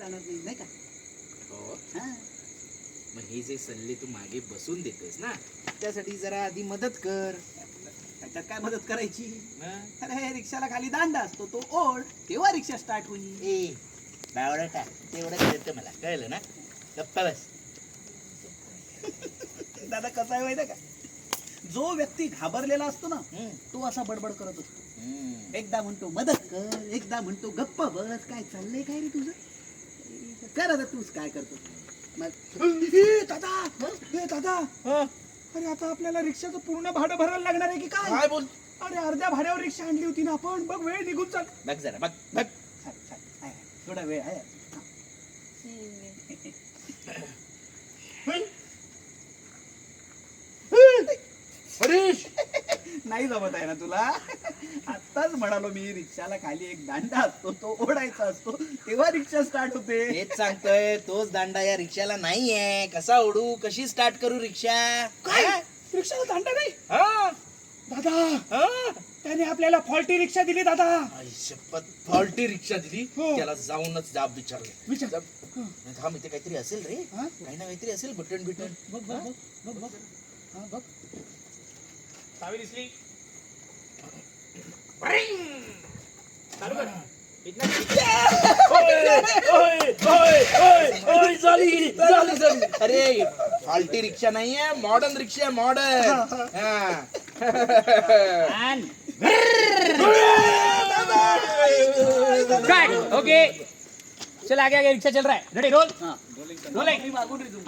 जाणार नाही का? हो. हा. मग हे जे सल्ले तू मागे बसून देतोस ना, त्यासाठी जरा आधी मदत कर. त्याच्यात काय मदत करायची? हं? अरे रिक्षाला खाली दांडा असतो, तो ओढ, तेव्हा रिक्षा स्टार्ट होईल. ए बावळटा, तेवढं कळतं मला, कळलं ना? गप्पा बस. दादा कसं आहे माहिती का, जो व्यक्ती घाबरलेला असतो ना, हं. तो असा बडबड करत असतो. हं. एकदा म्हणतो मदत कर, एकदा म्हणतो गप्प बस. काय चाललंय काय रे तुझं? कर आता तूच काय करतो मग. दादा, दादा, हं? अरे आता आपल्याला रिक्षाचं पूर्ण भाडं भरायला लागणार आहे की काय? काय बोल? अरे अर्ध्या भाड्यावर रिक्षा आणली होती ना आपण. बघ वेळ निघून चाल. बघ जरा, बघ बघ. थोडा वेळ आहे. हरीश, नाही जमत आहे ना तुला? आत्ताच म्हणालो मी, रिक्षाला खाली एक दांडा असतो, तो ओढायचा असतो, तेव्हा रिक्षा स्टार्ट होते. तेच सांगतोय, तोच दांडा या रिक्षाला नाहीये. कसा ओढू, कशी स्टार्ट करू रिक्षा? काय? हा? रिक्षाला दांडा नाही? हा? दादा, हा? त्याने आपल्याला फॉल्टी रिक्षा दिली दादा. आई शपथ, फॉल्टी रिक्षा दिली. हो. त्याला जाऊनच जाब विचारले. विचार. थांब, इथे काहीतरी असेल रे. हा? काही ना काहीतरी असेल, बटन बिटन. बघ बघ बघ बघ बघ. हा बघ. चावी दिसली. चालू कर. अरे फॉल्टी रिक्षा नाहीये, मॉडर्न रिक्षा, मॉडर्न. काय ओके चल आगे आगे रिक्शा चल रहा है रेडी रोल हा. रोलिंग मी मागून रे तुम्ही.